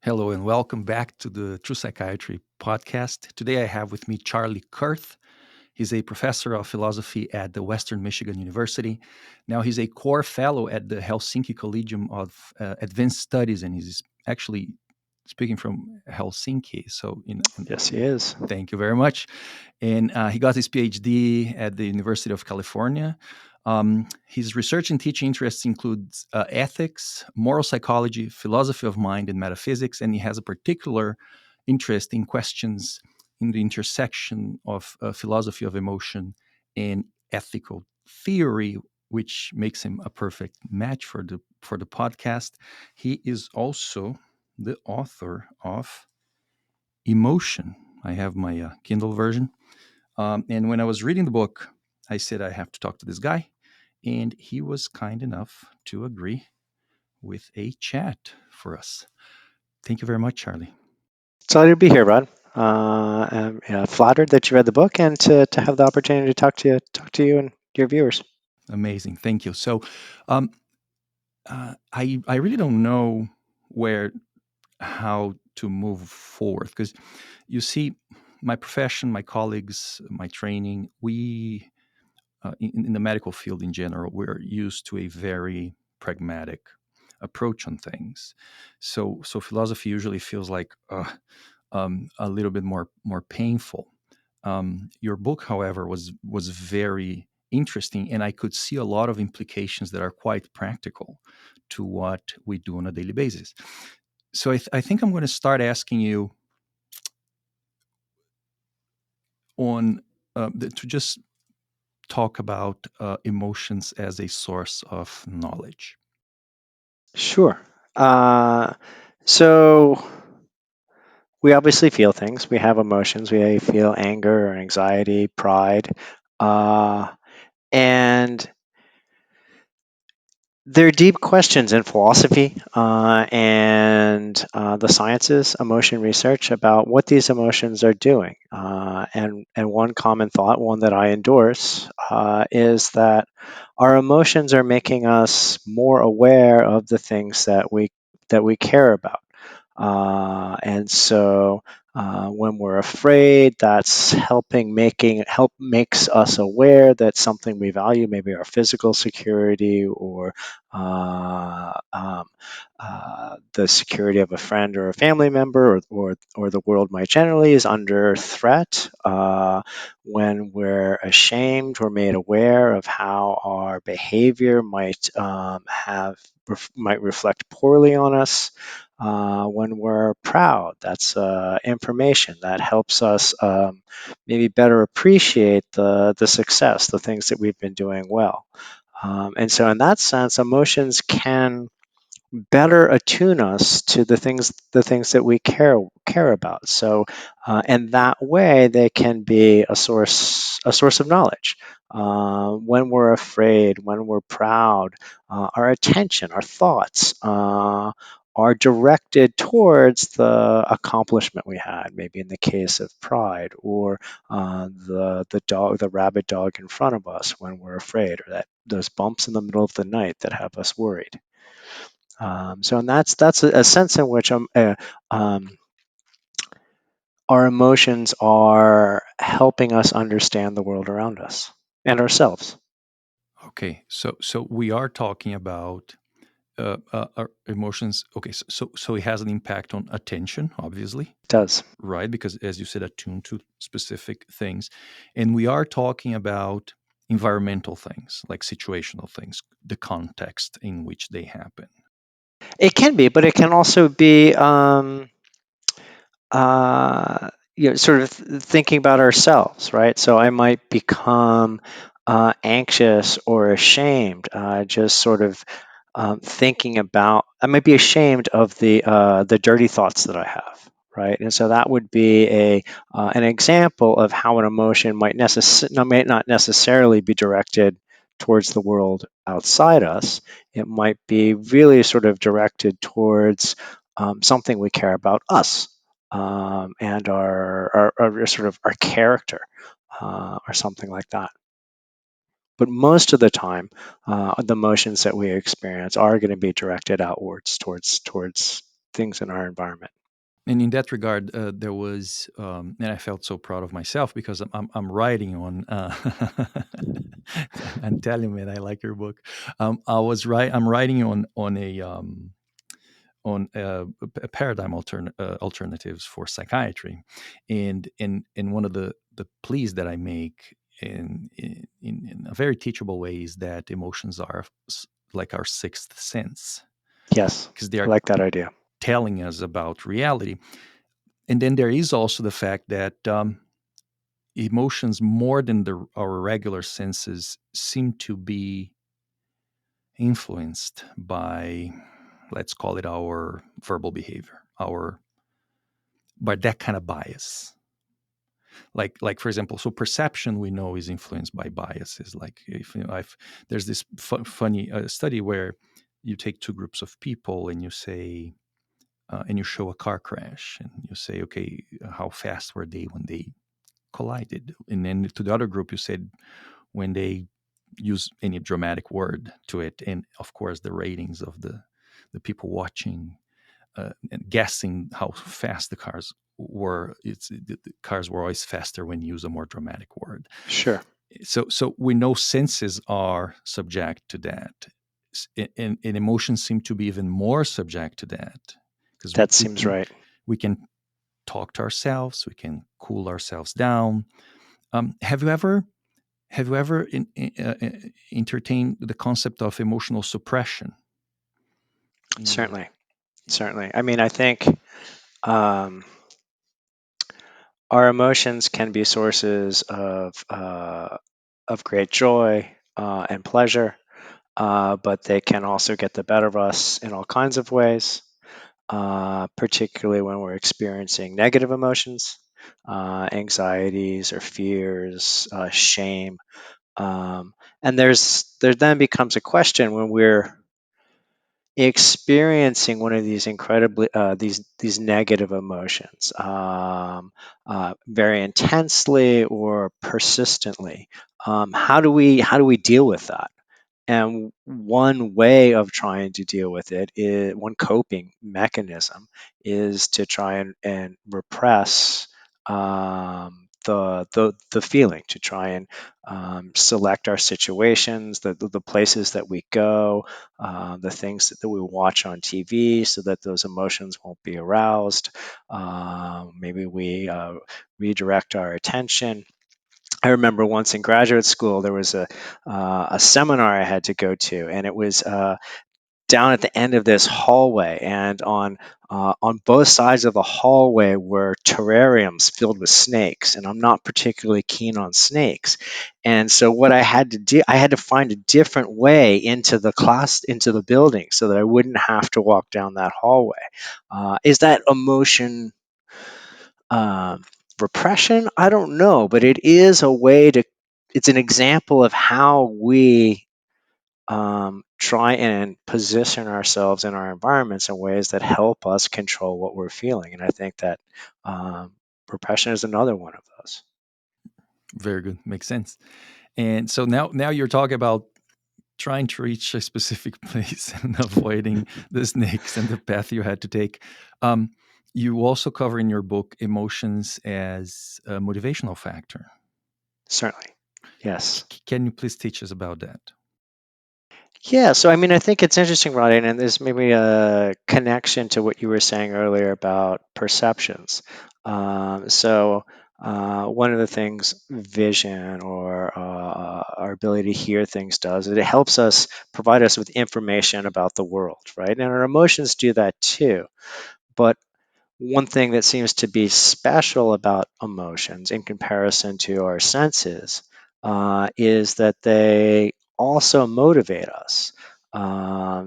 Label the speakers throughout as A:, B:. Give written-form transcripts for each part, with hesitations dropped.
A: Hello and welcome back to the True Psychiatry Podcast. Today I have with me Charlie Kurth. He's a professor of philosophy at the Western Michigan University. Now he's a core fellow at the Helsinki Collegium of Advanced Studies, and he's actually speaking from Helsinki.
B: Yes, he is.
A: Thank you very much. And he got his PhD at the University of California. His research and teaching interests includes ethics, moral psychology, philosophy of mind, and metaphysics. And he has a particular interest in questions in the intersection of philosophy of emotion and ethical theory, which makes him a perfect match for the podcast. He is also the author of Emotion. I have my Kindle version. And when I was reading the book, I said, I have to talk to this guy. And he was kind enough to agree with a chat for us. Thank you very much, Charlie.
B: Excited to be here, Rod. I'm flattered that you read the book and to have the opportunity to talk to you and your viewers.
A: Amazing. Thank you. Um, I really don't know how to move forward because you see, my profession, my colleagues, my training, we in the medical field in general, we're used to a very pragmatic approach on things. So philosophy usually feels like a little bit more painful. Your book, however, was very interesting, and I could see a lot of implications that are quite practical to what we do on a daily basis. So I think I'm going to start asking you on to just talk about emotions as a source of knowledge.
B: Sure. So we obviously feel things. We have emotions. We feel anger or anxiety, pride, uh, and there are deep questions in philosophy and the sciences, emotion research about what these emotions are doing. And one common thought, one that I endorse, is that our emotions are making us more aware of the things that we care about. And so when we're afraid, that's help makes us aware that something we value, maybe our physical security or uh, um, the security of a friend or a family member, or the world might generally, is under threat. When we're ashamed, we're made aware of how our behavior might reflect poorly on us. When we're proud, that's information that helps us maybe better appreciate the success, the things that we've been doing well. And so, in that sense, emotions can better attune us to the things that we care about. So, and that way, they can be a source of knowledge. When we're afraid, when we're proud, our attention, our thoughts. Are directed towards the accomplishment we had, maybe in the case of pride, or the rabid dog in front of us when we're afraid, or those bumps in the middle of the night that have us worried. And that's a sense in which um, our emotions are helping us understand the world around us and ourselves.
A: Okay, so we are talking about our emotions. Okay, so it has an impact on attention, obviously,
B: It does.
A: right? Because as you said, attuned to specific things, and we are talking about environmental things like situational things, the context in which they happen.
B: It can be, but it can also be sort of thinking about ourselves, right? So I might become anxious or ashamed, just sort of thinking about. I might be ashamed of the dirty thoughts that I have, right? And so that would be an example of how an emotion might not necessarily be directed towards the world outside us. It might be really sort of directed towards something we care about, us, and our sort of our character, or something like that. But most of the time, the emotions that we experience are going to be directed outwards towards things in our environment.
A: And in that regard, there was, and I felt so proud of myself because I'm writing on. I'm telling you, man, I like your book. I'm writing on a paradigm alternatives for psychiatry, and one of the pleas that I make in a very teachable way is that emotions are like our sixth sense,
B: Yes,
A: because they
B: I
A: are
B: like that idea.
A: telling us about reality. And then there is also the fact that emotions, more than our regular senses, seem to be influenced by, let's call it, our verbal behavior, our by that kind of bias. Like for example, so perception we know is influenced by biases. Like if I've there's this funny study where you take two groups of people and you say and you show a car crash and you say, okay, how fast were they when they collided? And then to the other group, you said when they use any dramatic word to it, and of course the ratings of the people watching and guessing how fast the cars were. The cars were always faster when you use a more dramatic word.
B: Sure,
A: So we know senses are subject to that, and emotions seem to be even more subject to that because
B: that
A: we
B: seems
A: can
B: right.
A: we can talk to ourselves, we can cool ourselves down. Have you ever entertained the concept of emotional suppression in your?
B: Certainly, certainly. I mean, I think um, our emotions can be sources of great joy and pleasure, but they can also get the better of us in all kinds of ways, particularly when we're experiencing negative emotions, anxieties or fears, shame. Um, and there then becomes a question when we're experiencing one of these incredibly these negative emotions very intensely or persistently. How do we deal with that? And one way of trying to deal with it is one coping mechanism is to try and repress the feeling, to try and select our situations, the places that we go, the things that we watch on TV, so that those emotions won't be aroused. Maybe we redirect our attention. I remember once in graduate school, there was a seminar I had to go to, and it was down at the end of this hallway, and on both sides of the hallway were terrariums filled with snakes, and I'm not particularly keen on snakes, and so what I had to do, I had to find a different way into the class, into the building, so that I wouldn't have to walk down that hallway. Is that emotion um, repression? I don't know, but it is a way to. It's an example of how we try and position ourselves in our environments in ways that help us control what we're feeling. And I think that um, repression is another one of those.
A: Very good, makes sense. And so now you're talking about trying to reach a specific place and avoiding the snakes and the path you had to take. Um, you also cover in your book emotions as a motivational factor.
B: Certainly. Yes.
A: Can you please teach us about that?
B: Yeah, so I mean, I think it's interesting, Roddy, and there's maybe a connection to what you were saying earlier about perceptions. One of the things vision or our ability to hear things does is it helps us provide us with information about the world, right? And our emotions do that too. But one thing that seems to be special about emotions in comparison to our senses is that they also motivate us uh,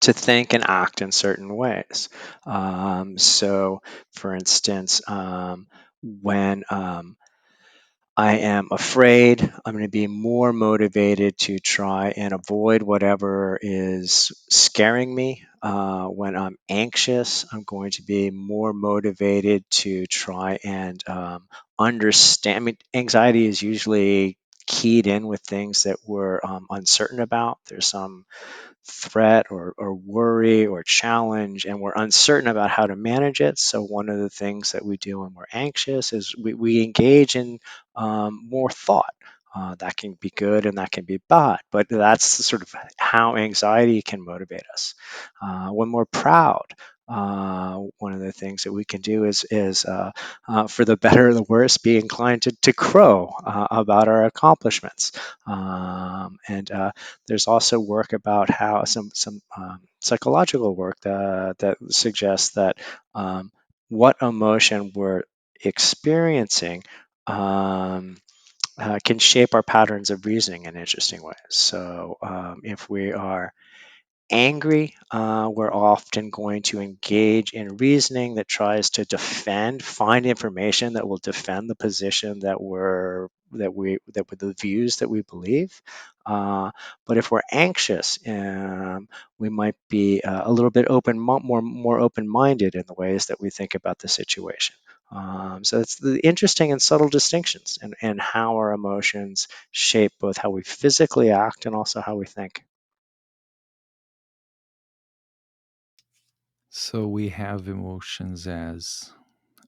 B: to think and act in certain ways. For instance, when I am afraid, I'm going to be more motivated to try and avoid whatever is scaring me. When I'm anxious, I'm going to be more motivated to try and understand. I mean, anxiety is usually keyed in with things that we're uncertain about. There's some threat or worry or challenge, and we're uncertain about how to manage it. So one of the things that we do when we're anxious is we engage in more thought. That can be good and that can be bad, but that's sort of how anxiety can motivate us. When we're proud, one of the things that we can do is for the better or the worse, be inclined to crow about our accomplishments. And there's also work about how some psychological work that suggests that what emotion we're experiencing can shape our patterns of reasoning in interesting ways. So if we are angry, we're often going to engage in reasoning that tries to find information that will defend the position that with the views that we believe. But if we're anxious, we might be a little bit more open-minded in the ways that we think about the situation. So it's the interesting and subtle distinctions and how our emotions shape both how we physically act and also how we think.
A: So we have emotions as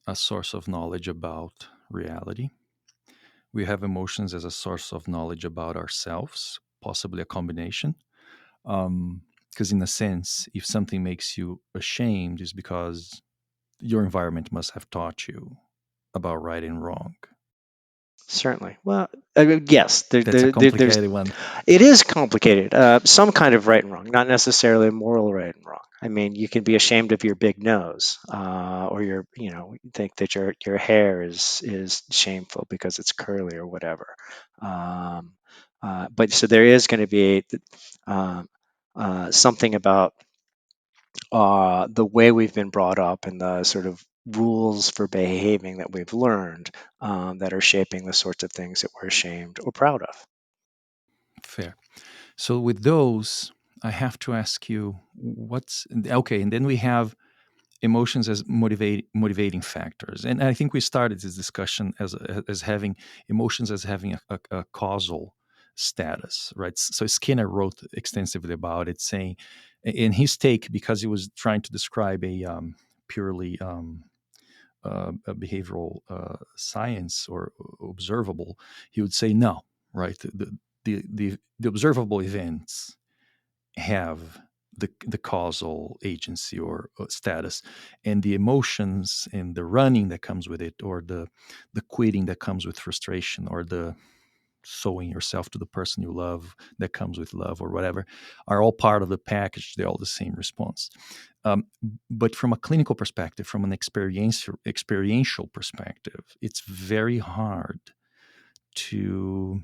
A: a source of knowledge about reality. We have emotions as a source of knowledge about ourselves, possibly a combination. Because, in a sense, if something makes you ashamed, is because your environment must have taught you about right and wrong.
B: Certainly. Well, I mean, yes,
A: That's a
B: there's
A: complicated one.
B: it is complicated. Some kind of right and wrong, not necessarily moral right and wrong. I mean, you can be ashamed of your big nose, or you think that your hair is shameful because it's curly or whatever. Um, but so there is going to be um, something about the way we've been brought up and the sort of rules for behaving that we've learned that are shaping the sorts of things that we're ashamed or proud of.
A: Fair. So with those, I have to ask you what's okay, and then we have emotions as motivating factors. And I think we started this discussion as having emotions as having a causal status, right? So Skinner wrote extensively about it, saying in his take, because he was trying to describe a purely a behavioral science or observable, he would say no, right? The observable events have the causal agency or status, and the emotions and the running that comes with it, or the quitting that comes with frustration, or the sowing yourself to the person you love that comes with love, or whatever, are all part of the package. They're all the same response. um, but from a clinical perspective, from an experiential perspective, it's very hard to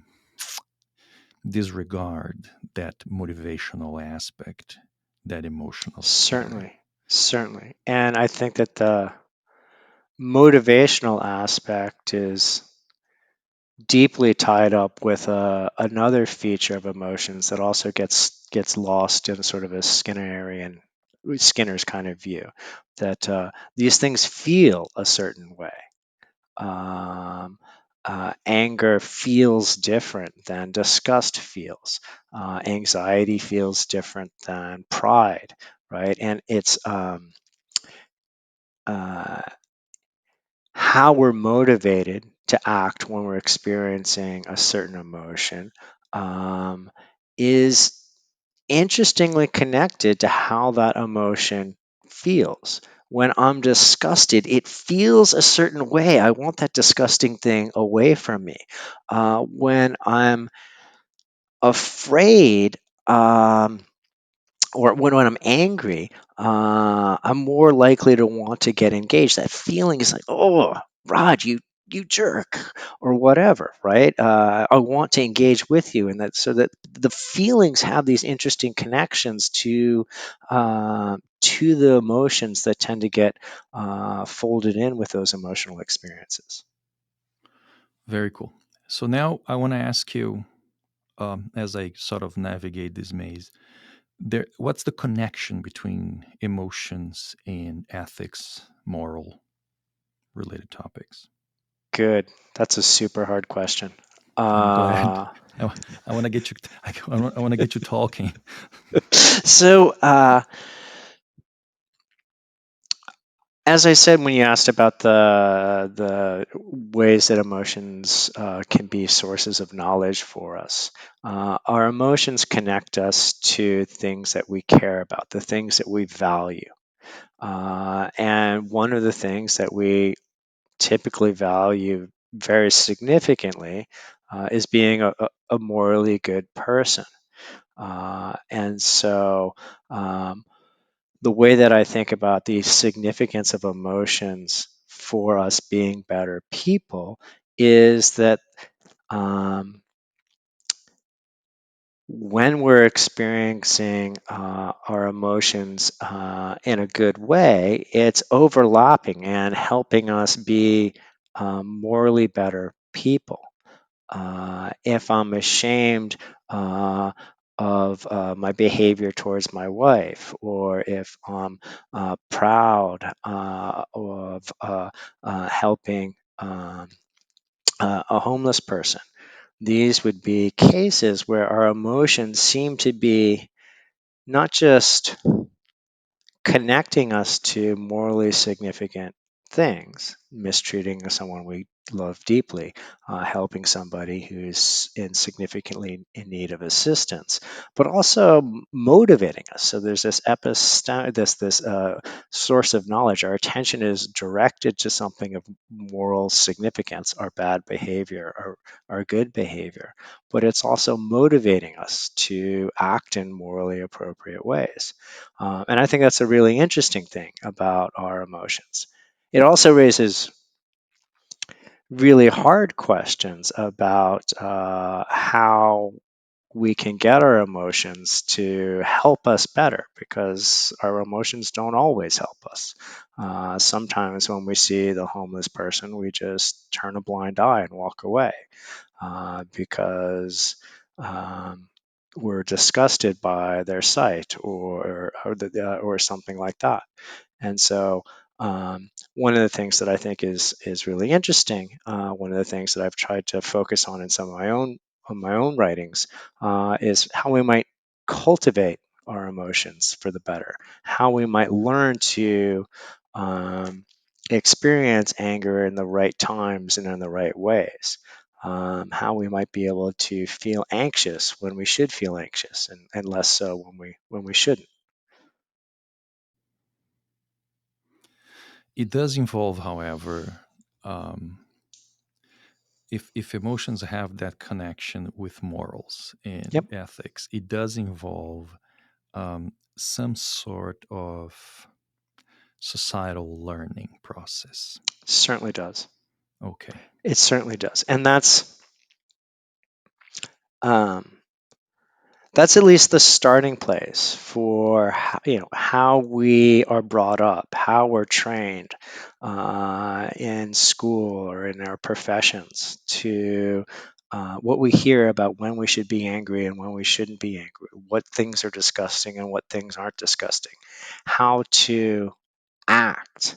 A: disregard that motivational aspect, that emotional stir.
B: Certainly, certainly. And I think that the motivational aspect is deeply tied up with another feature of emotions that also gets lost in sort of a Skinner's kind of view, that these things feel a certain way. Um, Anger feels different than disgust feels. Anxiety feels different than pride, right? And it's uh, how we're motivated to act when we're experiencing a certain emotion um, is interestingly connected to how that emotion feels. When I'm disgusted, it feels a certain way. I want that disgusting thing away from me. When I'm afraid, or when I'm angry, I'm more likely to want to get engaged. That feeling is like, oh, Rod, you jerk, or whatever, right? I want to engage with you, and that so that the feelings have these interesting connections to the emotions that tend to get folded in with those emotional experiences.
A: Very cool. So now I want to ask you, as I sort of navigate this maze, what's the connection between emotions and ethics, moral related topics?
B: Good. That's a super hard question.
A: Fine, go ahead.
B: Uh,
A: I want to get you. I want to get you talking.
B: so, as I said, when you asked about the ways that emotions can be sources of knowledge for us, our emotions connect us to things that we care about, the things that we value. And one of the things that we typically value very significantly is being a morally good person. And so, the way that I think about the significance of emotions for us being better people is that um, when we're experiencing our emotions in a good way, it's overlapping and helping us be morally better people. If I'm ashamed of my behavior towards my wife, or if I'm proud of helping a homeless person, these would be cases where our emotions seem to be not just connecting us to morally significant things, mistreating someone we love deeply, helping somebody who's significantly in need of assistance, but also motivating us. So there's this this source of knowledge. Our attention is directed to something of moral significance, our bad behavior, our good behavior, but it's also motivating us to act in morally appropriate ways. And I think that's a really interesting thing about our emotions. It also raises really hard questions about how we can get our emotions to help us better, because our emotions don't always help us. Sometimes when we see the homeless person, we just turn a blind eye and walk away because we're disgusted by their sight, or something like that. And so, one of the things that I think is really interesting, one of the things that I've tried to focus on in some of my own writings, is how we might cultivate our emotions for the better, how we might learn to um, experience anger in the right times and in the right ways. How we might be able to feel anxious when we should feel anxious, and less so when we shouldn't.
A: It does involve, however, um, if emotions have that connection with morals
B: Yep,
A: and ethics, it does involve some sort of societal learning process.
B: certainly does.
A: Okay.
B: It certainly does, and um, that's at least the starting place for how we are brought up, how we're trained in school or in our professions, to what we hear about when we should be angry and when we shouldn't be angry, what things are disgusting and what things aren't disgusting, how to act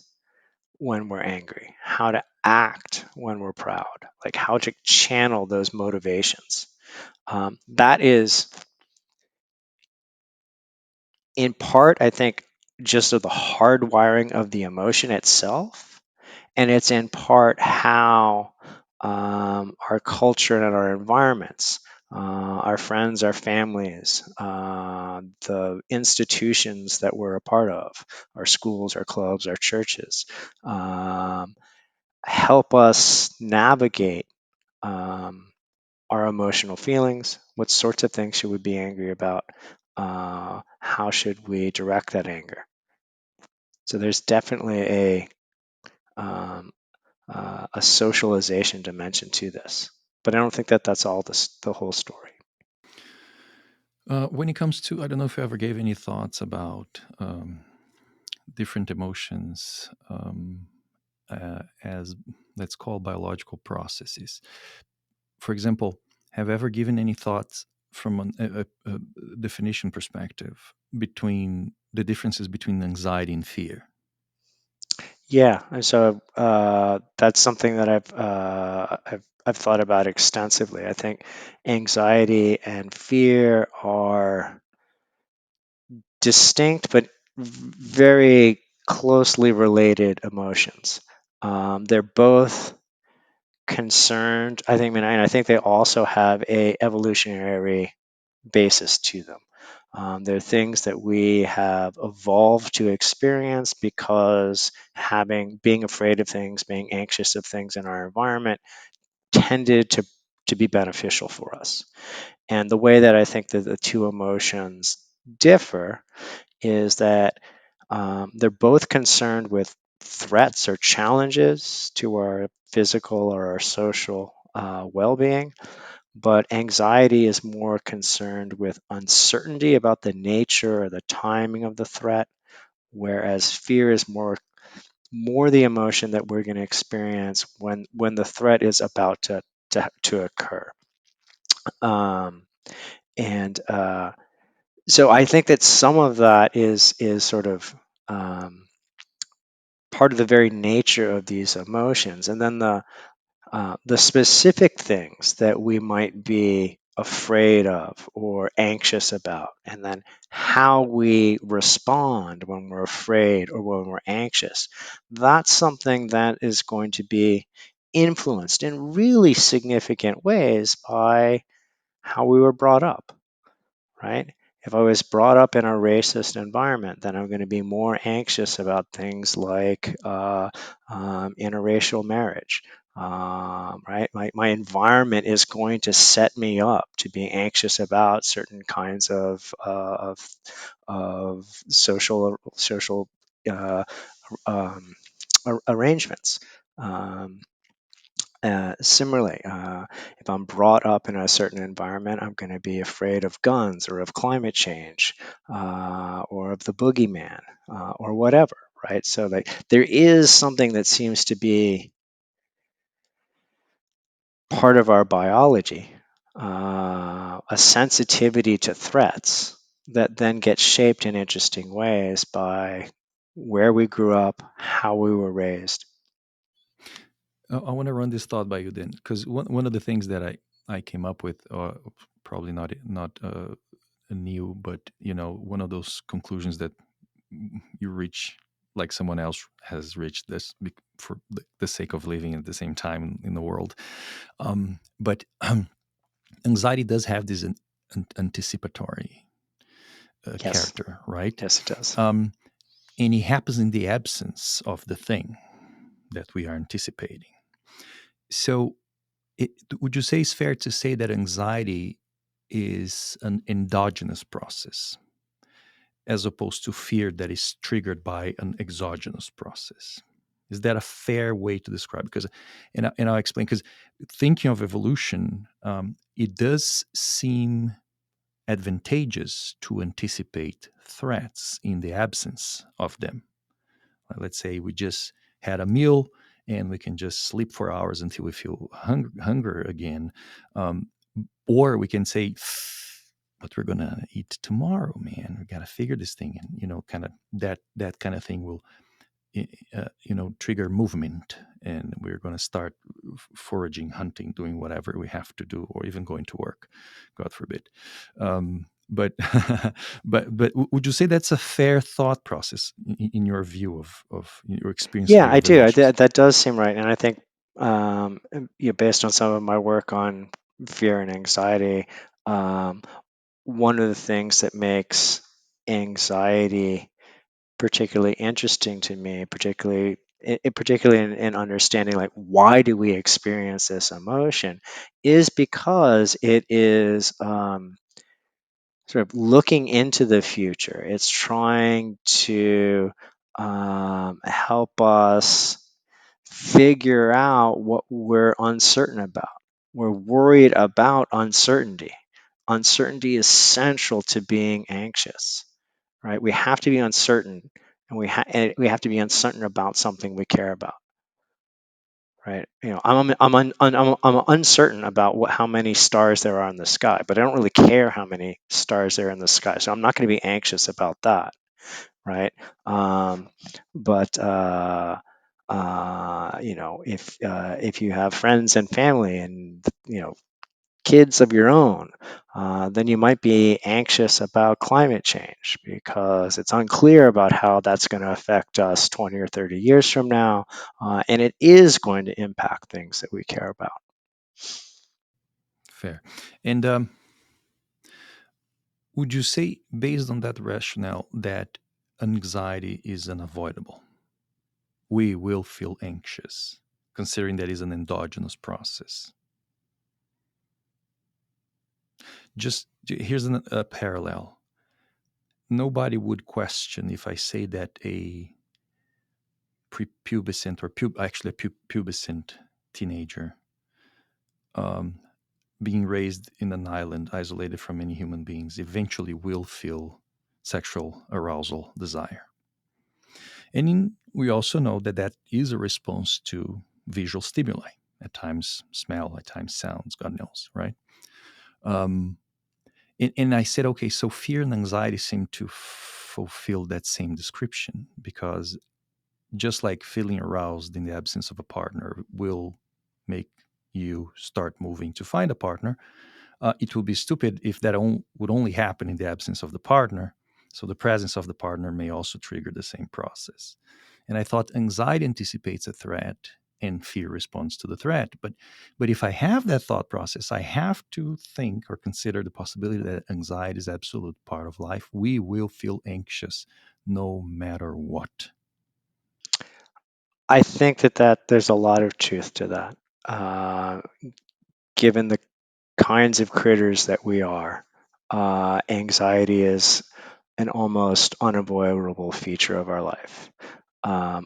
B: when we're angry, how to act when we're proud, like how to channel those motivations. That is, in part, I think, just of the hardwiring of the emotion itself. And it's in part how our culture and our environments, our friends, our families, the institutions that we're a part of, our schools, our clubs, our churches, um, help us navigate um, our emotional feelings. What sorts of things should we be angry about? How should we direct that anger? So there's definitely um, a socialization dimension to this, but I don't think that that's all the whole story.
A: When it comes to, I don't know if you ever gave any thoughts about different emotions as, let's call, biological processes. For example, have you ever given any thoughts from a definition perspective between the differences between anxiety and fear?
B: Yeah, and so that's something that I've thought about extensively. I think anxiety and fear are distinct but very closely related emotions. They're both concerned. I think, and I think they also have a evolutionary basis to them. They're things that we have evolved to experience because being afraid of things, being anxious of things in our environment tended to be beneficial for us. And the way that I think that the two emotions differ is that they're both concerned with threats or challenges to our physical or our social well being, but anxiety is more concerned with uncertainty about the nature or the timing of the threat, whereas fear is more the emotion that we're going to experience when the threat is about to occur. Um, and So I think that some of that is sort of um, part of the very nature of these emotions, and then the specific things that we might be afraid of or anxious about, and then how we respond when we're afraid or when we're anxious. That's something that is going to be influenced in really significant ways by how we were brought up, right? If I was brought up in a racist environment, then I'm going to be more anxious about things like interracial marriage. Right? My environment is going to set me up to be anxious about certain kinds of social uh, um, arrangements. Um, Similarly, if I'm brought up in a certain environment, I'm going to be afraid of guns or of climate change or of the boogeyman or whatever, right? So, like, there is something that seems to be part of our biology, a sensitivity to threats that then gets shaped in interesting ways by where we grew up, how we were raised.
A: I want to run this thought by you then, because one of the things that I came up with, probably not new, but one of those conclusions that you reach like someone else has reached this for the sake of living at the same time in the world. But anxiety does have this anticipatory
B: Yes,
A: character, right?
B: yes, it does.
A: Um, and it happens in the absence of the thing that we are anticipating. So, would you say it's fair to say that anxiety is an endogenous process as opposed to fear that is triggered by an exogenous process? Is that a fair way to describe? Because, and I'll explain. Because thinking of evolution, it does seem advantageous to anticipate threats in the absence of them. Let's say we just had a meal and we can just sleep for hours until we feel hunger again. Um, or we can say, but we're gonna eat tomorrow, man. We gotta figure this thing, and kind of that kind of thing will trigger movement, and we're going to start foraging, hunting, doing whatever we have to do, or even going to work, god forbid. But but would you say that's a fair thought process in your view of your experience
B: Yeah,
A: of
B: I do.
A: evolutions?
B: That does seem right, and I think based on some of my work on fear and anxiety, um, one of the things that makes anxiety particularly interesting to me, particularly in understanding like why do we experience this emotion, is because it is sort of looking into the future. It's trying to help us figure out what we're uncertain about. We're worried about uncertainty. Uncertainty is central to being anxious, right? We have to be uncertain, and we have to be uncertain about something we care about, right? I'm uncertain about how many stars there are in the sky, but I don't really care how many stars there are in the sky, so I'm not going to be anxious about that, right? Um, but If you have friends and family and kids of your own, then you might be anxious about climate change because it's unclear about how that's going to affect us 20 or 30 years from now, and it is going to impact things that we care about.
A: Fair. And would you say, based on that rationale, that anxiety is unavoidable? We will feel anxious, considering that is an endogenous process. Just here's a parallel. Nobody would question if I say that a prepubescent or actually a pubescent teenager um, being raised in an island isolated from any human beings eventually will feel sexual arousal desire. We also know that that is a response to visual stimuli, at times smell, at times sounds, God knows, right? Um, and I said, okay, so fear and anxiety seem to fulfill that same description, because just like feeling aroused in the absence of a partner will make you start moving to find a partner, it would be stupid if that would only happen in the absence of the partner. So the presence of the partner may also trigger the same process. And I thought anxiety anticipates a threat and fear responds to the threat. But if I have that thought process, I have to think or consider the possibility that anxiety is absolute part of life. We will feel anxious no matter what.
B: I think that there's a lot of truth to that, uh, given the kinds of critters that we are. Anxiety is an almost unavoidable feature of our life.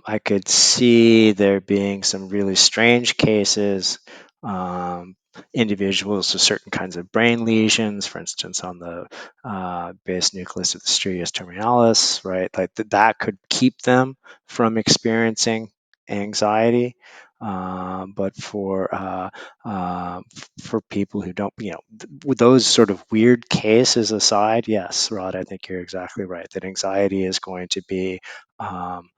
B: I could see there being some really strange cases, um, individuals with certain kinds of brain lesions, for instance, on the base nucleus of the striatus terminalis, right? Like that could keep them from experiencing anxiety. But for people who don't, with those sort of weird cases aside, yes, Rod, I think you're exactly right. That anxiety is going to be um,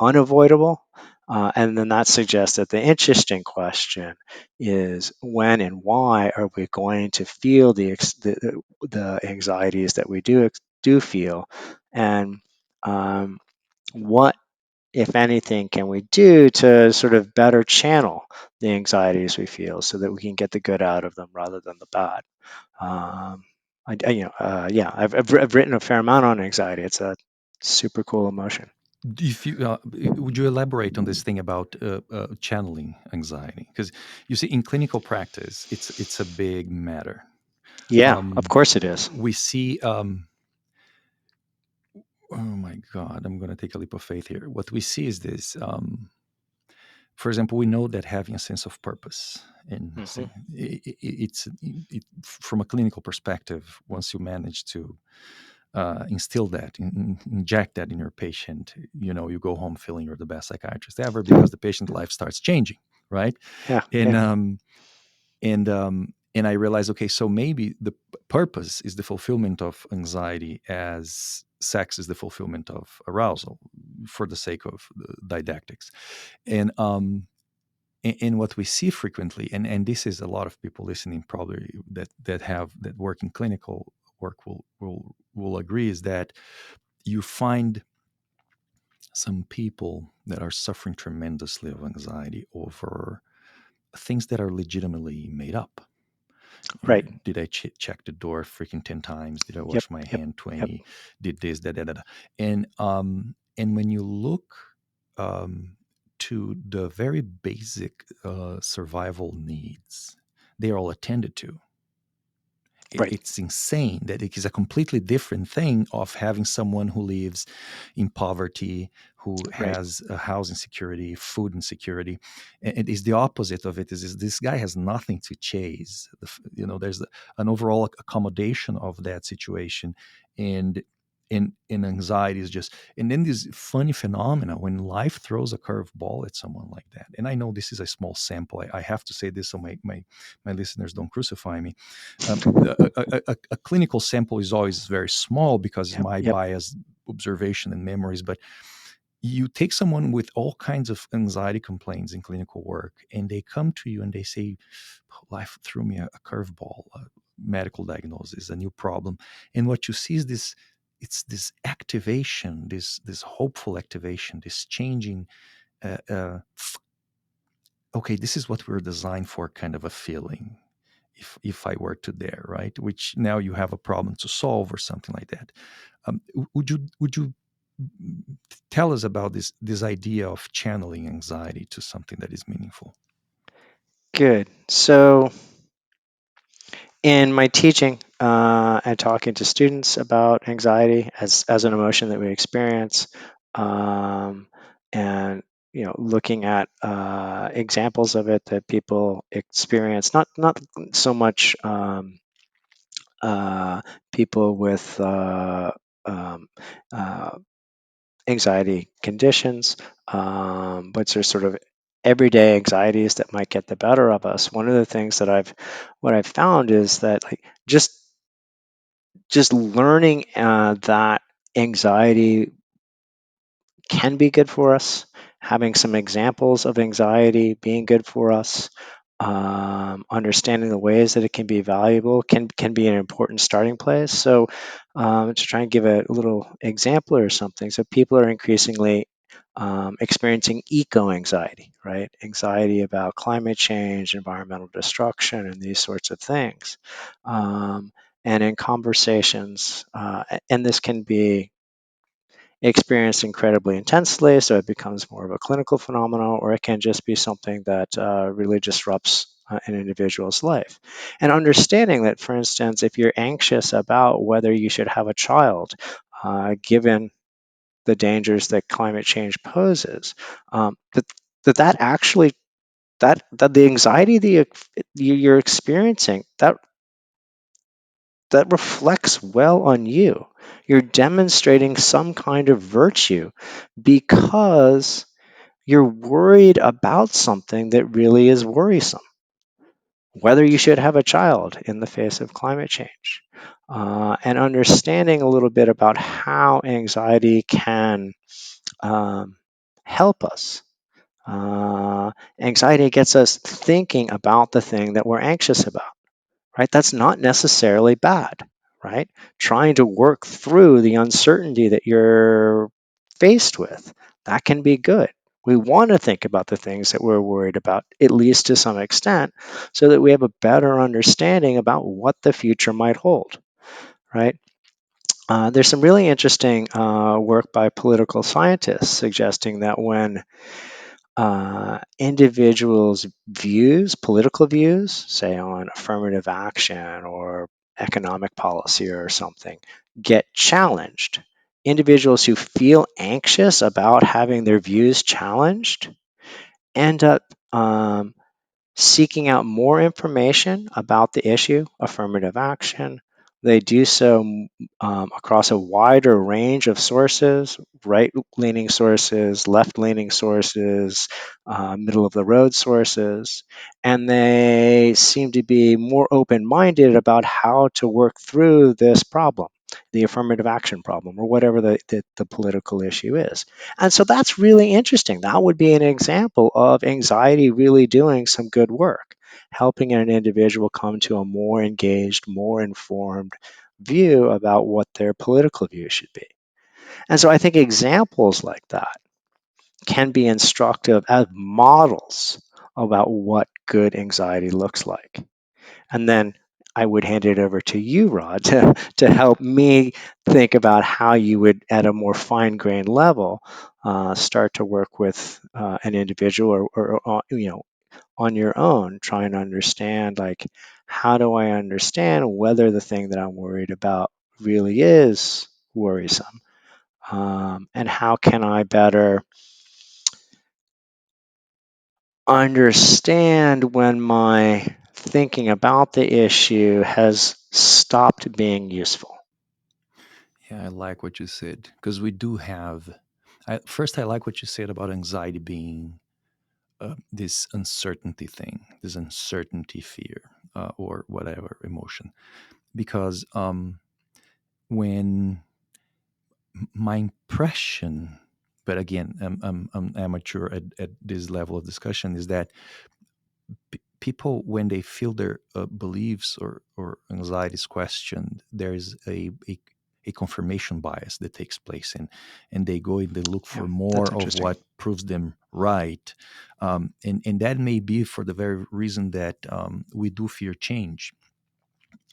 B: unavoidable. And then that suggests that the interesting question is when and why are we going to feel the anxieties that we do feel, and um, what, if anything, can we do to sort of better channel the anxieties we feel so that we can get the good out of them rather than the bad. Um, yeah, I've written a fair amount on anxiety. It's a super cool emotion.
A: If you would you elaborate on this thing about channeling anxiety? Because you see, in clinical practice, it's a big matter.
B: Yeah, of
A: Um,
B: course it is.
A: we see. Oh my God, I'm going to take a leap of faith here. What we see is this. For example, we know that having a sense of purpose, and
B: Hmm.
A: from a clinical perspective, once you manage to instill that, inject that in your patient, you go home feeling you're the best psychiatrist ever, because the patient's life starts changing, right?
B: Yeah,
A: And
B: yeah,
A: and I realized, okay, so maybe the purpose is the fulfillment of anxiety, as sex is the fulfillment of arousal, for the sake of the didactics. And what we see frequently, and this is a lot of people listening probably that work in clinical work will agree, is that you find some people that are suffering tremendously of anxiety over things that are legitimately made up.
B: right.
A: Did I check the door freaking 10 times? Did I
B: Yep,
A: wash my
B: yep,
A: hand
B: yep.
A: 20? Did this, that, that, that. And when you look um, to the very basic survival needs, they are all attended to.
B: Right,
A: It's insane that it is a completely different thing of having someone who lives in poverty, who
B: right.
A: has a housing security, food insecurity. And it is the opposite of it. Is this guy has nothing to chase. There's an overall accommodation of that situation, and and anxiety is just, and then this funny phenomena when life throws a curve ball at someone like that. And I know this is a small sample. I have to say this so my listeners don't crucify me. A clinical sample is always very small because it's
B: Yep,
A: my
B: yep.
A: biased observation and memories. But you take someone with all kinds of anxiety complaints in clinical work, and they come to you and they say, life threw me a curveball, a medical diagnosis, a new problem. And what you see is this, it's this activation, this hopeful activation, this changing, uh, uh, okay, this is what we're designed for, kind of a feeling. If I were to there, right? Which now you have a problem to solve or something like that. Would you tell us about this idea of channeling anxiety to something that is meaningful?
B: Good. So, in my teaching and talking to students about anxiety as an emotion that we experience, um, and looking at examples of it that people experience, not so much uh, people with um, uh, anxiety conditions, but there's sort of everyday anxieties that might get the better of us. One of the things that I've found is that, like, just learning that anxiety can be good for us, having some examples of anxiety being good for us, understanding the ways that it can be valuable can be an important starting place. So, to try and give a little example or something, so people are increasingly experiencing eco anxiety, right? Anxiety about climate change, environmental destruction, and these sorts of things. Um, and in conversations, and this can be experienced incredibly intensely, so it becomes more of a clinical phenomenon, or it can just be something that really disrupts an individual's life. And understanding that, for instance, if you're anxious about whether you should have a child, given the dangers that climate change poses, that actually that the anxiety that you're experiencing, that reflects well on you. You're demonstrating some kind of virtue because you're worried about something that really is worrisome, whether you should have a child in the face of climate change. And understanding a little bit about how anxiety can um, help us. Anxiety gets us thinking about the thing that we're anxious about, right? That's not necessarily bad, right? Trying to work through the uncertainty that you're faced with, that can be good. We want to think about the things that we're worried about, at least to some extent, so that we have a better understanding about what the future might hold, right? There's some really interesting work by political scientists suggesting that when individuals' views, political views, say on affirmative action or economic policy or something, get challenged. Individuals who feel anxious about having their views challenged end up seeking out more information about the issue, affirmative action. They do so across a wider range of sources, right leaning sources, left leaning sources, middle of the road sources, and they seem to be more open minded about how to work through this problem, the affirmative action problem, or whatever the political issue is. And so that's really interesting. That would be an example of anxiety really doing some good work, helping an individual come to a more engaged, more informed view about what their political view should be. And so I think examples like that can be instructive as models about what good anxiety looks like. And then I would hand it over to you, Rod, to help me think about how you would, at a more fine grained level, start to work with an individual, or on your own, trying to understand, like, how do I understand whether the thing that I'm worried about really is worrisome, and how can I better understand when my thinking about the issue has stopped being useful.
A: Yeah, I like what you said, because we do have. First, I like what you said about anxiety being this uncertainty thing, this uncertainty fear, or whatever emotion. Because when my impression but again, I'm amateur at this level of discussion, is that people, when they feel their beliefs or anxieties questioned, there is a confirmation bias that takes place, and they go and they look
B: Yeah,
A: for
B: that's
A: more of
B: interesting.
A: what proves them right, and that may be for the very reason that we do fear change.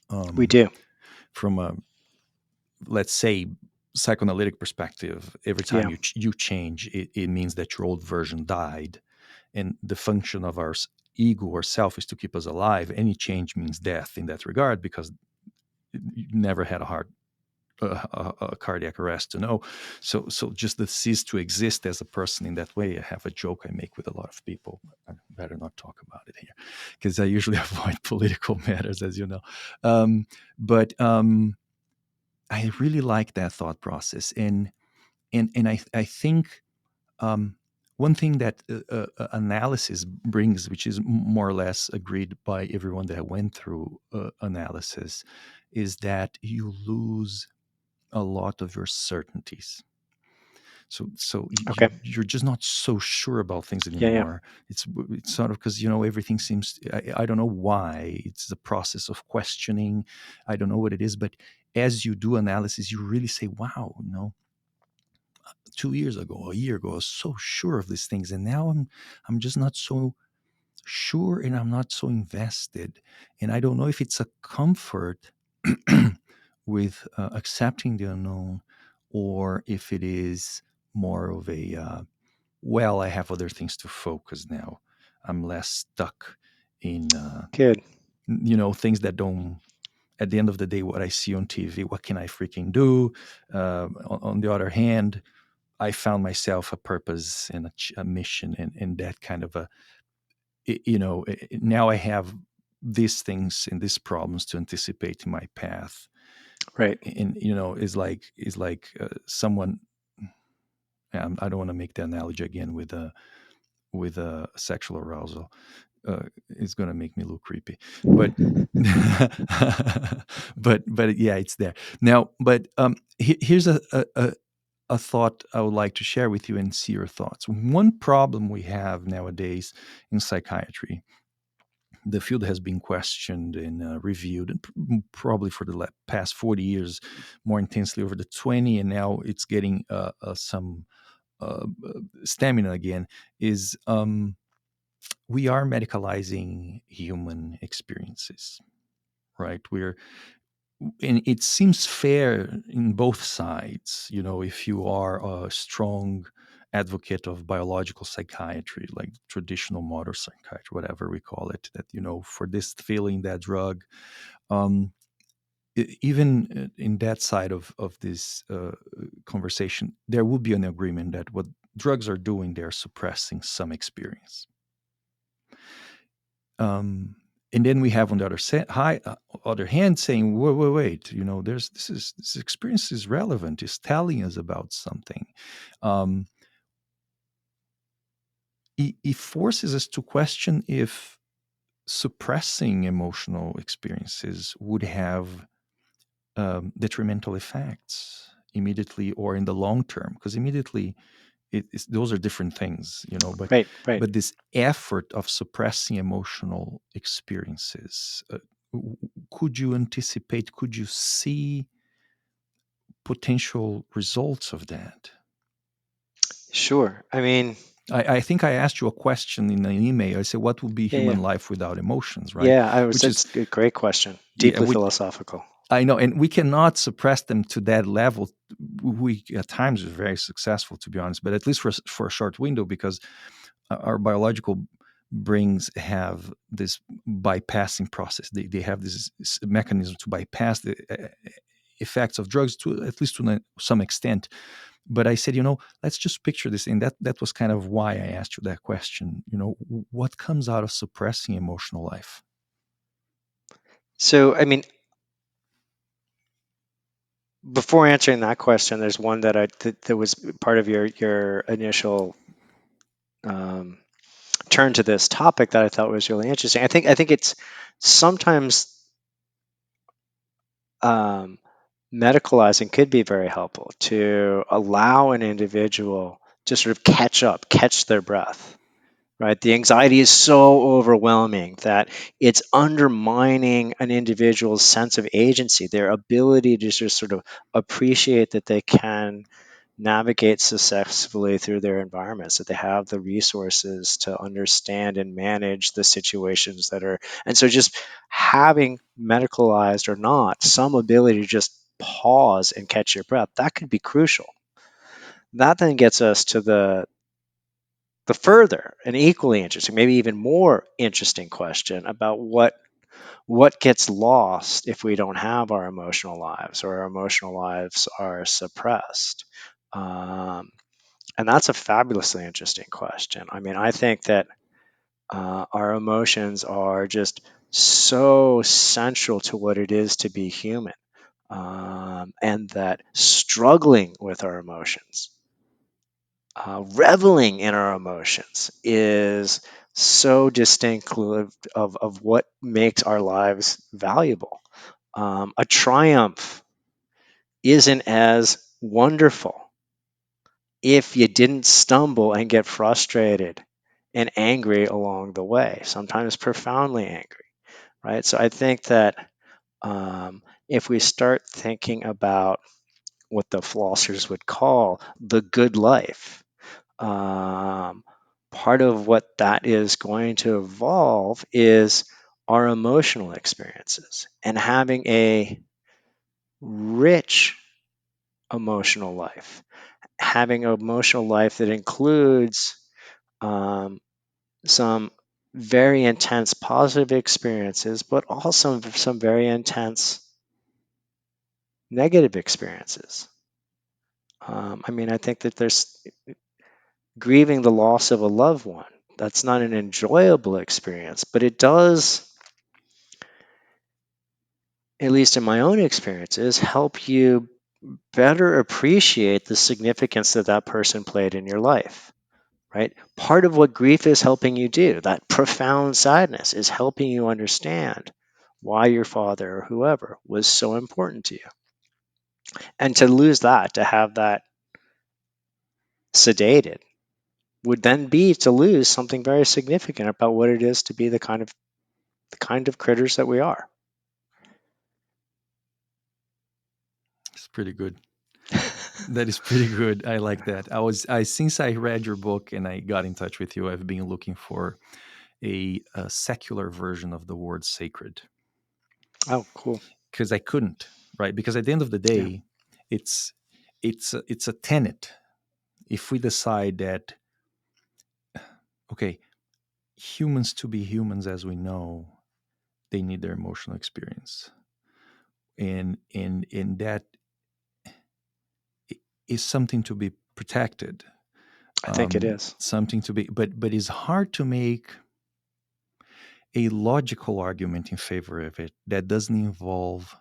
B: We
A: um,
B: do.
A: from a, let's say, psychoanalytic perspective, every time
B: Yeah,
A: you change, it means that your old version died, and the function of our ego or self is to keep us alive. Any change means death in that regard, because you never had a heart a cardiac arrest to know. So just to cease to exist as a person in that way. I have a joke I make with a lot of people. I better not talk about it here, because I usually avoid political matters, as you know. But I really like that thought process, and I think um, one thing that analysis brings, which is more or less agreed by everyone that went through analysis, is that you lose a lot of your certainties. So
B: okay.
A: you're just not so sure about things
B: Yeah, yeah,
A: anymore. It's sort of because everything seems. I don't know why. It's the process of questioning. I don't know what it is, but as you do analysis, you really say, "Wow, 2 years ago, a year ago, I was so sure of these things, and now I'm just not so sure, and I'm not so invested." And I don't know if it's a comfort with accepting the unknown, or if it is more of a well, I have other things to focus now. I'm less stuck in
B: good.
A: things that don't. At the end of the day, what I see on TV, what can I freaking do? On the other hand, I found myself a purpose and a mission, and that kind of now I have these things and these problems to anticipate in my path.
B: Right.
A: And is like someone. I don't want to make the analogy again with sexual arousal. It's going to make me look creepy, but but yeah, it's there now. But here's a thought I would like to share with you and see your thoughts. One problem we have nowadays in psychiatry, the field has been questioned and reviewed, and probably for the past 40 years, more intensely over the 20, and now it's getting some stamina again, is we are medicalizing human experiences, right? And it seems fair in both sides. If you are a strong advocate of biological psychiatry, like traditional modern psychiatry, whatever we call it, that for this feeling, that drug, um, even in that side of this conversation, there would be an agreement that what drugs are doing, they're suppressing some experience. Um, and then we have on the other hand saying, wait, wait, wait, this experience is relevant, is telling us about something. Um, it forces us to question if suppressing emotional experiences would have detrimental effects immediately or in the long term, because immediately those are different things, but
B: Right. Right.
A: this effort of suppressing emotional experiences, could you anticipate, could you see potential results of that?
B: Sure. I mean,
A: I think I asked you a question in an email. I said, what would be
B: yeah, yeah,
A: human life without emotions, right?
B: yeah. I was.
A: Which is,
B: That's a great question.
A: yeah,
B: Deeply philosophical.
A: I know, and we cannot suppress them to that level. We at times are very successful, to be honest, but at least for a short window, because our biological brains have this bypassing process. They have this mechanism to bypass the effects of drugs, to at least to some extent. But I said, let's just picture this, and that was kind of why I asked you that question. What comes out of suppressing emotional life?
B: So, I mean, before answering that question, there's one that was part of your initial um, turn to this topic that I thought was really interesting. I think it's sometimes um, medicalizing could be very helpful to allow an individual to sort of catch their breath, right? The anxiety is so overwhelming that it's undermining an individual's sense of agency, their ability to just sort of appreciate that they can navigate successfully through their environments, that they have the resources to understand and manage the situations that are. And so just having, medicalized or not, some ability to just pause and catch your breath, that could be crucial. That then gets us to the further and equally interesting, maybe even more interesting question about what gets lost if we don't have our emotional lives, or our emotional lives are suppressed. Um, and that's a fabulously interesting question. I mean, I think that our emotions are just so central to what it is to be human, and that struggling with our emotions, reveling in our emotions, is so distinctive of what makes our lives valuable. A triumph isn't as wonderful if you didn't stumble and get frustrated and angry along the way, sometimes profoundly angry, right? So I think that if we start thinking about what the philosophers would call the good life, um, part of what that is going to evolve is our emotional experiences, and having a rich emotional life, having an emotional life that includes um, some very intense positive experiences, but also some very intense negative experiences. I mean, I think that there's grieving the loss of a loved one. That's not an enjoyable experience, but it does, at least in my own experiences, help you better appreciate the significance that that person played in your life, right? Part of what grief is helping you do, that profound sadness, is helping you understand why your father or whoever was so important to you. And to lose that, to have that sedated, would then be to lose something very significant about what it is to be the kind of critters that we are.
A: It's pretty good. That is pretty good. I like that. I since I read your book and I got in touch with you, I've been looking for a secular version of the word sacred,
B: Oh, cool.
A: because I couldn't, right? Because at the end of the
B: Yeah,
A: day, it's it's a tenet. If we decide that, okay, humans, to be humans as we know, they need their emotional experience, and that is something to be protected,
B: I think it is.
A: something to be, but it's hard to make a logical argument in favor of it that doesn't involve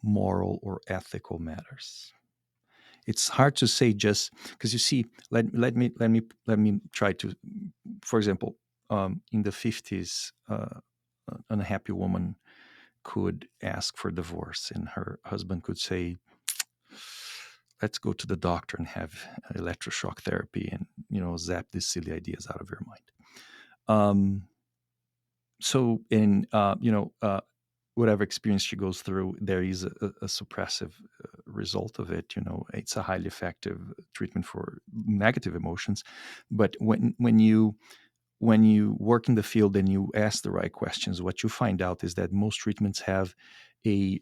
A: moral or ethical matters. It's hard to say, just because, you see, let me try to, for example, in the 50s, an unhappy woman could ask for divorce, and her husband could say, let's go to the doctor and have electroshock therapy, and zap these silly ideas out of your mind. So in whatever experience she goes through, there is a suppressive result of it. It's a highly effective treatment for negative emotions. But when you work in the field and you ask the right questions, what you find out is that most treatments have a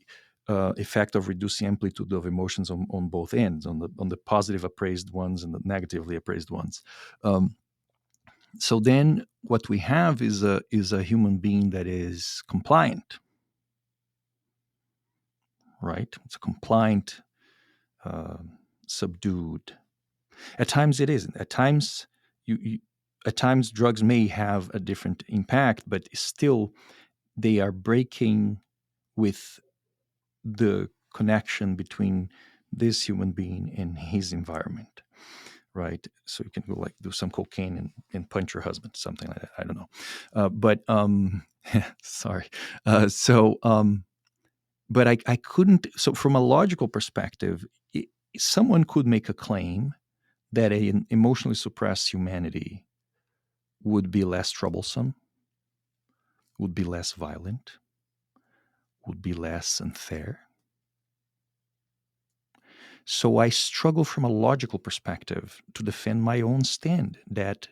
A: effect of reducing amplitude of emotions on both ends, on the positive appraised ones and the negatively appraised ones. Um, so then what we have is a human being that is compliant, right? It's a compliant, uh, subdued. At times it isn't. At times at times drugs may have a different impact, but still they are breaking with the connection between this human being and his environment, right? So you can go like do some cocaine and punch your husband, something like that. I don't know, but sorry. So but I couldn't. So from a logical perspective, someone could make a claim that an emotionally suppressed humanity would be less troublesome, would be less violent, would be less unfair. So I struggle from a logical perspective to defend my own stand that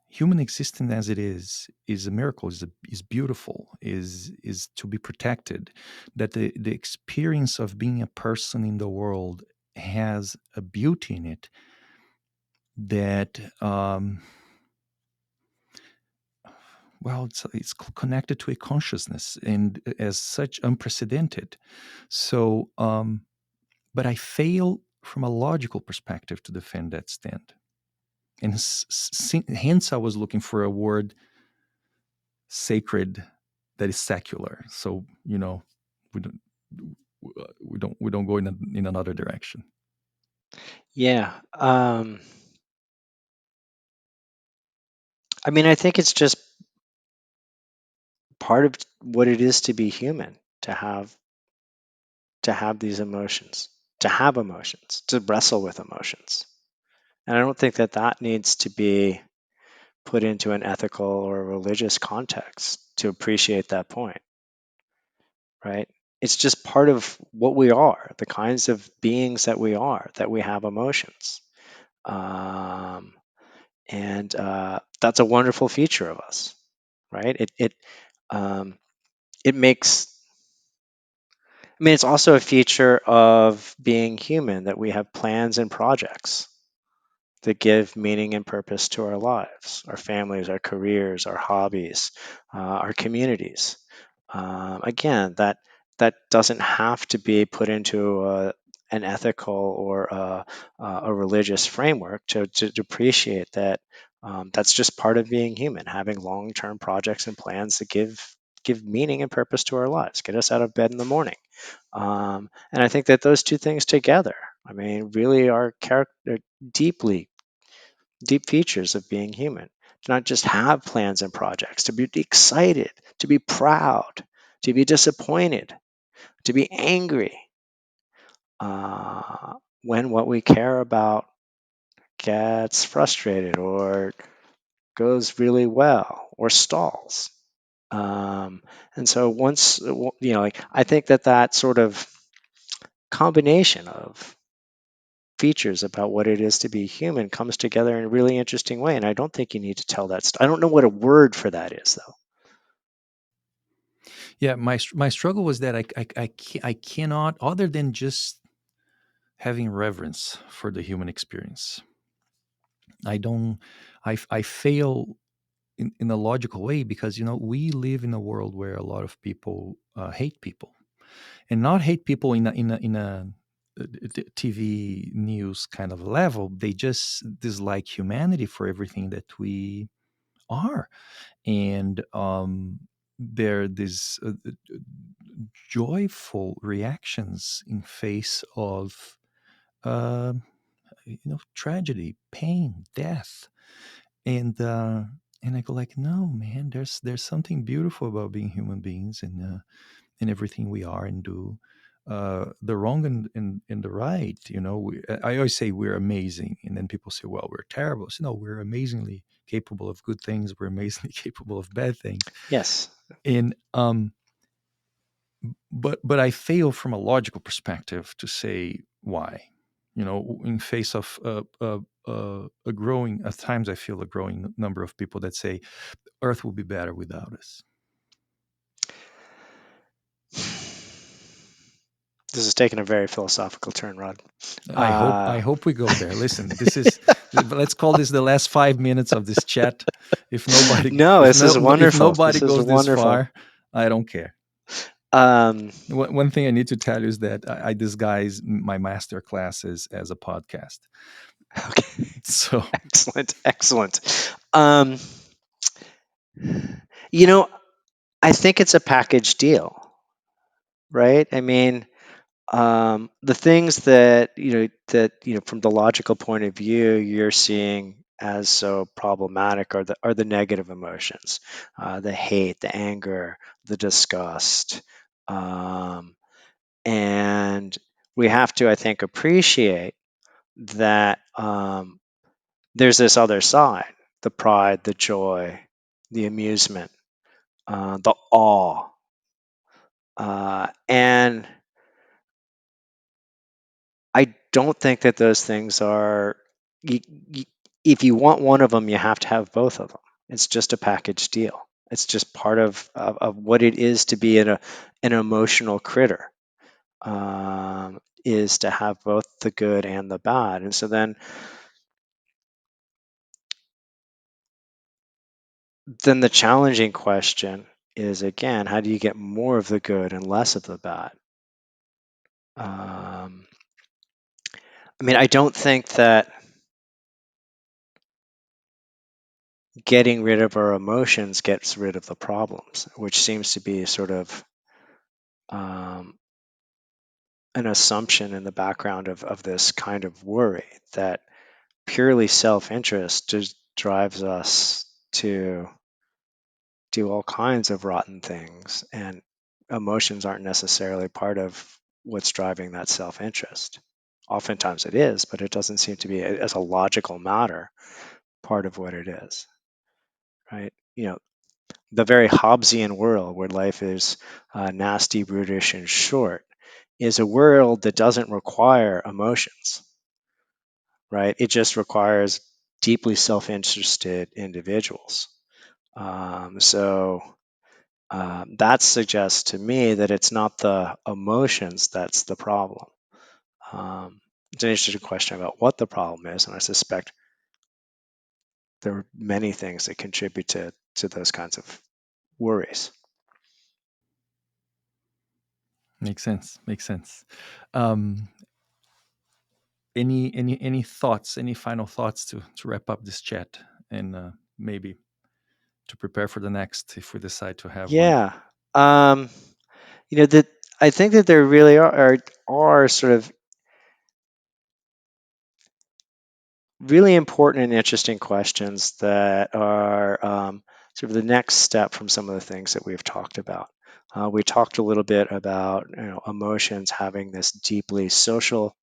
A: human existence as it is a miracle, is beautiful, is to be protected, that the experience of being a person in the world has a beauty in it that well, it's connected to a consciousness and as such unprecedented. So but I fail from a logical perspective to defend that stand, and hence I was looking for a word, sacred, that is secular. So we don't we don't go in another direction.
B: Yeah. I mean, I think it's just part of what it is to be human, to have these emotions, to have emotions, to wrestle with emotions. And I don't think that that needs to be put into an ethical or religious context to appreciate that point, right? It's just part of what we are, the kinds of beings that we are, that we have emotions. Um, and that's a wonderful feature of us, right? Um, it makes, I mean, it's also a feature of being human that we have plans and projects that give meaning and purpose to our lives, our families, our careers, our hobbies, our communities. Again, that doesn't have to be put into an ethical or a religious framework to appreciate that. That's just part of being human, having long-term projects and plans that give meaning and purpose to our lives, get us out of bed in the morning. And I think that those two things together, I mean, really are character deeply deep features of being human. To not just have plans and projects, to be excited, to be proud, to be disappointed, to be angry when what we care about gets frustrated or goes really well or stalls. And so once, like, I think that that sort of combination of features about what it is to be human comes together in a really interesting way. And I don't think you need to tell that. I don't know what a word for that is, though.
A: Yeah, my struggle was that I cannot, other than just having reverence for the human experience. I don't. I fail in a logical way because we live in a world where a lot of people hate people, and not hate people in a TV news kind of level. They just dislike humanity for everything that we are, and there these joyful reactions in face of uh, tragedy, pain, death, and I go like, no, man, there's something beautiful about being human beings and everything we are and do. The wrong and the right, I always say we're amazing, and then people say, well, we're terrible. So no, we're amazingly capable of good things. We're amazingly capable of bad things.
B: Yes.
A: And but I fail from a logical perspective to say why. In face of a growing, at times I feel a growing number of people that say Earth will be better without us.
B: This is taking a very philosophical turn, Rod.
A: I hope
B: Uh,
A: I hope we go there. Listen, this is let's call this the last 5 minutes of this chat. If nobody
B: no,
A: if
B: this is
A: no if
B: wonderful.
A: nobody
B: This is
A: goes this
B: wonderful.
A: far, I don't care.
B: Um,
A: One thing I need to tell you is that I disguise my master classes as a podcast.
B: okay.
A: So
B: Excellent. Excellent. Um, you know, I think it's a package deal, right? I mean, the things that from the logical point of view you're seeing as so problematic are the negative emotions, the hate, the anger, the disgust, um, and we have to, I think, appreciate that there's this other side, the pride, the joy, the amusement, the awe. And I don't think that those things are, y y if you want one of them, you have to have both of them. It's just a package deal. It's just part of what it is to be an emotional critter, is to have both the good and the bad. And so then the challenging question is, again, how do you get more of the good and less of the bad? Um, I mean, I don't think that getting rid of our emotions gets rid of the problems, which seems to be sort of um, an assumption in the background of this kind of worry, that purely self-interest just drives us to do all kinds of rotten things, and emotions aren't necessarily part of what's driving that self-interest. Oftentimes it is, but it doesn't seem to be, as a logical matter, part of what it is, right? The very Hobbesian world where life is nasty, brutish, and short is a world that doesn't require emotions, right? It just requires deeply self-interested individuals. So that suggests to me that it's not the emotions that's the problem. It's an interesting question about what the problem is, and I suspect there are many things that contribute to those kinds of worries.
A: Makes sense. Makes sense. Um, any thoughts? Any final thoughts to wrap up this chat, and maybe to prepare for the next if we decide to have one?
B: Yeah. Um, that I think that there really are sort of really important and interesting questions that are sort of the next step from some of the things that we've talked about. We talked a little bit about emotions having this deeply social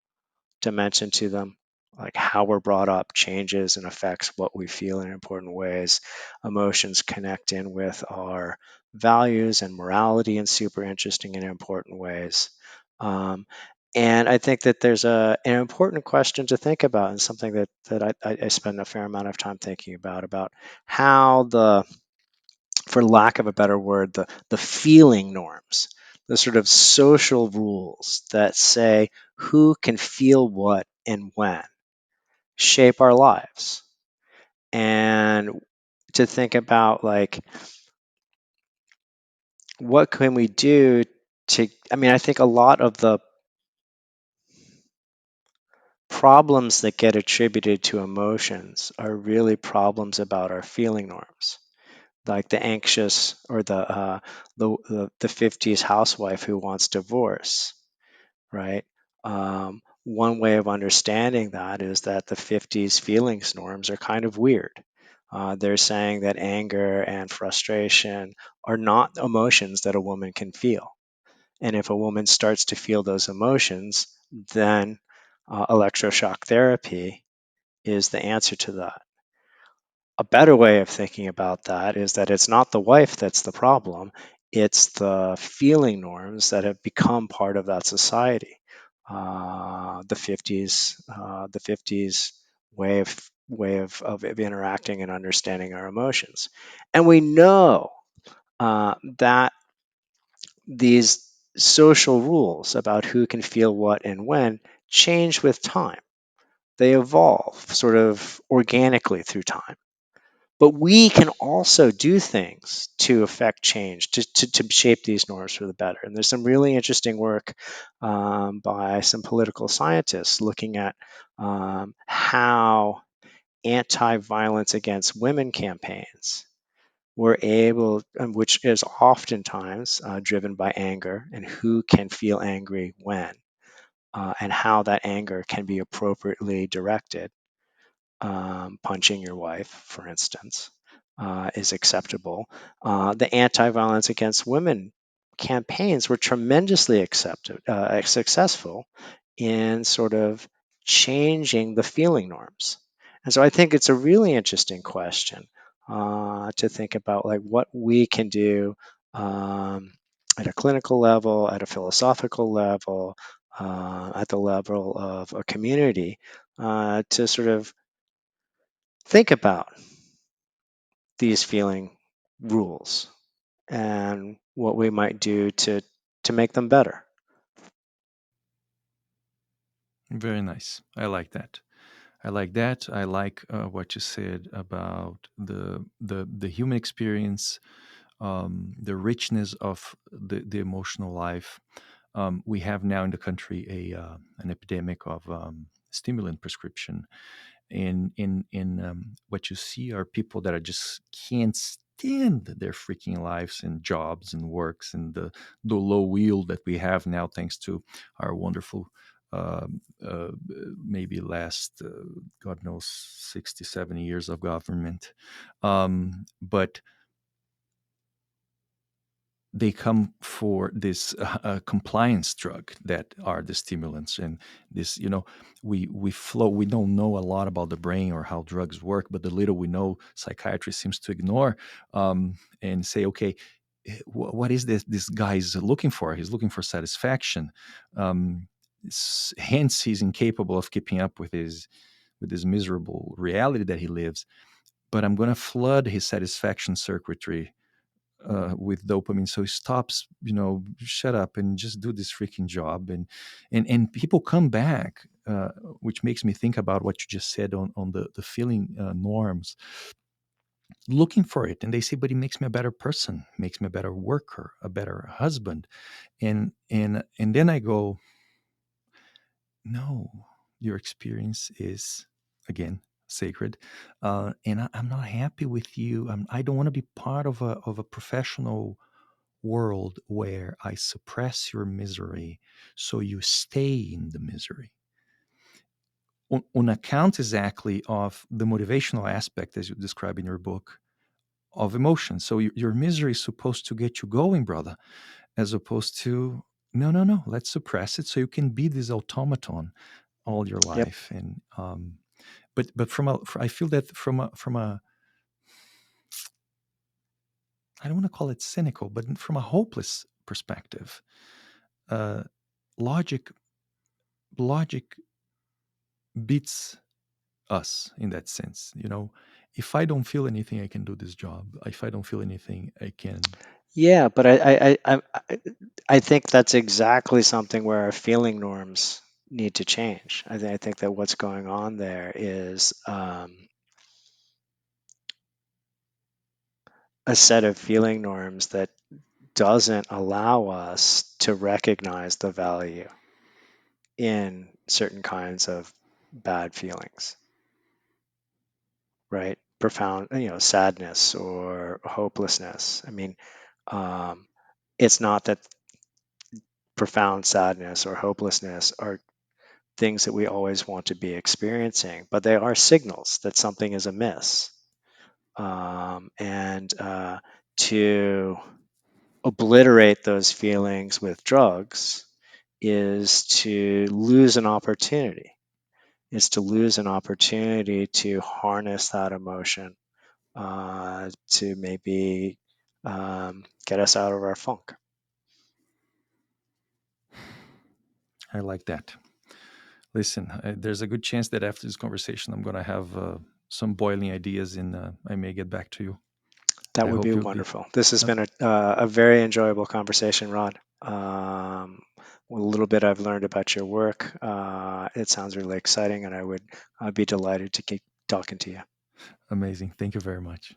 B: dimension to them, like how we're brought up changes and affects what we feel in important ways. Emotions connect in with our values and morality in super interesting and important ways. Um, and I think that there's an important question to think about, and something that I spend a fair amount of time thinking about how for lack of a better word, the feeling norms, the sort of social rules that say who can feel what and when, shape our lives. And to think about, like, what can we do I mean, I think a lot of the problems that get attributed to emotions are really problems about our feeling norms, like the anxious or the 50s housewife who wants divorce, right? One way of understanding that is that the 50s feelings norms are kind of weird. They're saying that anger and frustration are not emotions that a woman can feel. And if a woman starts to feel those emotions, then electroshock therapy is the answer to that. A better way of thinking about that is that it's not the wife that's the problem, it's the feeling norms that have become part of that society. The 50s way of interacting and understanding our emotions. And we know that these social rules about who can feel what and when change with time. They evolve sort of organically through time. But we can also do things to affect change, to shape these norms for the better. And there's some really interesting work by some political scientists looking at how anti-violence against women campaigns were able, which is oftentimes driven by anger and who can feel angry when, and how that anger can be appropriately directed. Punching your wife, for instance, is acceptable. The anti violence against women campaigns were tremendously successful in sort of changing the feeling norms. And so I think it's a really interesting question to think about, like what we can do um, at a clinical level, at a philosophical level, at the level of a community, to sort of think about these feeling rules and what we might do to make them better.
A: Very nice. I like that. I like that. I like what you said about the human experience, the richness of the emotional life. We have now in the country a an epidemic of stimulant prescription, in what you see are people that are just can't stand their freaking lives and jobs and works and the low wheel that we have now thanks to our wonderful maybe last god knows 60 70 years of government, but they come for this compliance drug that are the stimulants and this, we flow, we don't know a lot about the brain or how drugs work, but the little we know psychiatry seems to ignore, and say, okay, what is this guy's looking for? He's looking for satisfaction, hence he's incapable of keeping up with his miserable reality that he lives, but I'm going to flood his satisfaction circuitry with dopamine, so he stops, shut up and just do this freaking job, and people come back, which makes me think about what you just said on the feeling norms, looking for it, and they say, but it makes me a better person, makes me a better worker, a better husband, and then I go, no, your experience is, again, sacred, and I'm not happy with you. I don't want to be part of a professional world where I suppress your misery so you stay in the misery. On account exactly of the motivational aspect, as you describe in your book, of emotion. So your misery is supposed to get you going, brother, as opposed to, no, no, no, let's suppress it so you can be this automaton all your
B: Yep.
A: life. And but I feel that from a I don't want to call it cynical, but from a hopeless perspective, uh, logic logic beats us in that sense. If I don't feel anything, I can do this job. If I don't feel anything, I can.
B: Yeah, but I think that's exactly something where our feeling norms need to change. I think that what's going on there is a set of feeling norms that doesn't allow us to recognize the value in certain kinds of bad feelings, right? Profound, sadness or hopelessness. I mean, um, it's not that profound sadness or hopelessness are things that we always want to be experiencing, but they are signals that something is amiss. And to obliterate those feelings with drugs is to lose an opportunity, is to lose an opportunity to harness that emotion, to maybe get us out of our funk.
A: I like that. Listen, there's a good chance that after this conversation, I'm going to have some boiling ideas, and I may get back to you.
B: That
A: I
B: would be
A: hope you'll be.
B: wonderful. This has
A: Uh,
B: been a very enjoyable conversation, Rod. A little bit I've learned about your work. It sounds really exciting, and I would be delighted to keep talking to you.
A: Amazing. Thank you very much.